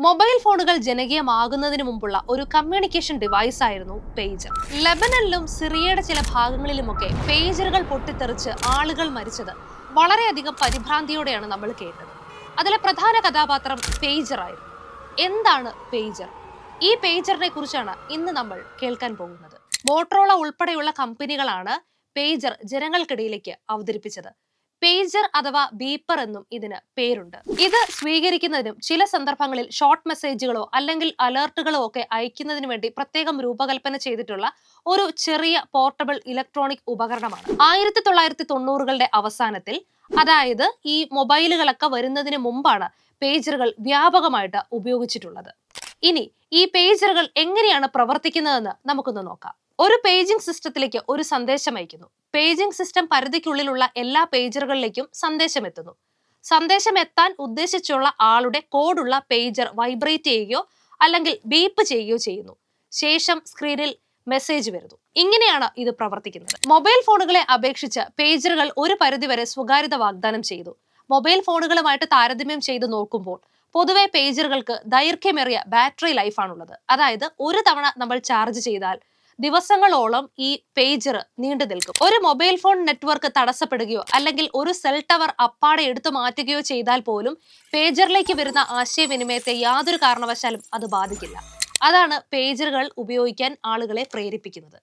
Mobile ഫോണുകൾ ജനകീയമാകുന്നതിന് മുമ്പുള്ള ഒരു കമ്മ്യൂണിക്കേഷൻ ഡിവൈസ് ആയിരുന്നു പേജർ. ലെബനനിലും സിറിയയുടെ ചില ഭാഗങ്ങളിലുമൊക്കെ പേജറുകൾ പൊട്ടിത്തെറിച്ച് ആളുകൾ മരിച്ചത് വളരെയധികം പരിഭ്രാന്തിയോടെയാണ് നമ്മൾ കേട്ടത്. അതിലെ പ്രധാന കഥാപാത്രം പേജർ ആയിരുന്നു. എന്താണ് പേജർ? ഈ പേജറിനെ കുറിച്ചാണ് ഇന്ന് നമ്മൾ കേൾക്കാൻ പോകുന്നത്. മോട്ടറോള ഉൾപ്പെടെയുള്ള കമ്പനികളാണ് പേജർ ജനങ്ങൾക്കിടയിലേക്ക് അവതരിപ്പിച്ചത്. പേജർ അഥവാ ബീപ്പർ എന്നും ഇതിന് പേരുണ്ട്. ഇത് സ്വീകരിക്കുന്നതിനും ചില സന്ദർഭങ്ങളിൽ ഷോർട്ട് മെസ്സേജുകളോ അല്ലെങ്കിൽ അലേർട്ടുകളോ ഒക്കെ അയക്കുന്നതിന് വേണ്ടി പ്രത്യേകം രൂപകൽപ്പന ചെയ്തിട്ടുള്ള ഒരു ചെറിയ പോർട്ടബിൾ ഇലക്ട്രോണിക് ഉപകരണമാണ്. 1990കളുടെ അവസാനത്തിൽ, അതായത് ഈ മൊബൈലുകളൊക്കെ വരുന്നതിന് മുമ്പാണ് പേജറുകൾ വ്യാപകമായിട്ട് ഉപയോഗിച്ചിട്ടുള്ളത്. ഇനി ഈ പേജറുകൾ എങ്ങനെയാണ് പ്രവർത്തിക്കുന്നതെന്ന് നമുക്കൊന്ന് നോക്കാം. ഒരു പേജിംഗ് സിസ്റ്റത്തിലേക്ക് ഒരു സന്ദേശം അയക്കുന്നു. പേജിംഗ് സിസ്റ്റം പരിധിക്കുള്ളിലുള്ള എല്ലാ പേജറുകളിലേക്കും സന്ദേശം എത്തുന്നു. സന്ദേശം എത്താൻ ഉദ്ദേശിച്ചുള്ള ആളുടെ കോഡുള്ള പേജർ വൈബ്രേറ്റ് ചെയ്യുകയോ അല്ലെങ്കിൽ ബീപ്പ് ചെയ്യുകയോ ചെയ്യുന്നു. ശേഷം സ്ക്രീനിൽ മെസ്സേജ് വരുന്നു. ഇങ്ങനെയാണ് ഇത് പ്രവർത്തിക്കുന്നത്. മൊബൈൽ ഫോണുകളെ അപേക്ഷിച്ച് പേജറുകൾ ഒരു പരിധിവരെ സ്വകാര്യത വാഗ്ദാനം ചെയ്തു. മൊബൈൽ ഫോണുകളുമായിട്ട് താരതമ്യം ചെയ്ത് നോക്കുമ്പോൾ പൊതുവെ പേജറുകൾക്ക് ദൈർഘ്യമേറിയ ബാറ്ററി ലൈഫാണുള്ളത്. അതായത് ഒരു തവണ നമ്മൾ ചാർജ് ചെയ്താൽ ദിവസങ്ങളോളം ഈ പേജർ നീണ്ടു നിൽക്കും. ഒരു മൊബൈൽ ഫോൺ നെറ്റ്വർക്ക് തടസ്സപ്പെടുകയോ അല്ലെങ്കിൽ ഒരു സെൽ ടവർ അപ്പാടെ എടുത്തു മാറ്റുകയോ ചെയ്താൽ പോലും പേജറിലേക്ക് വരുന്ന ആശയവിനിമയത്തെ യാതൊരു കാരണവശാലും അത് ബാധിക്കില്ല. അതാണ് പേജറുകൾ ഉപയോഗിക്കാൻ ആളുകളെ പ്രേരിപ്പിക്കുന്നത്.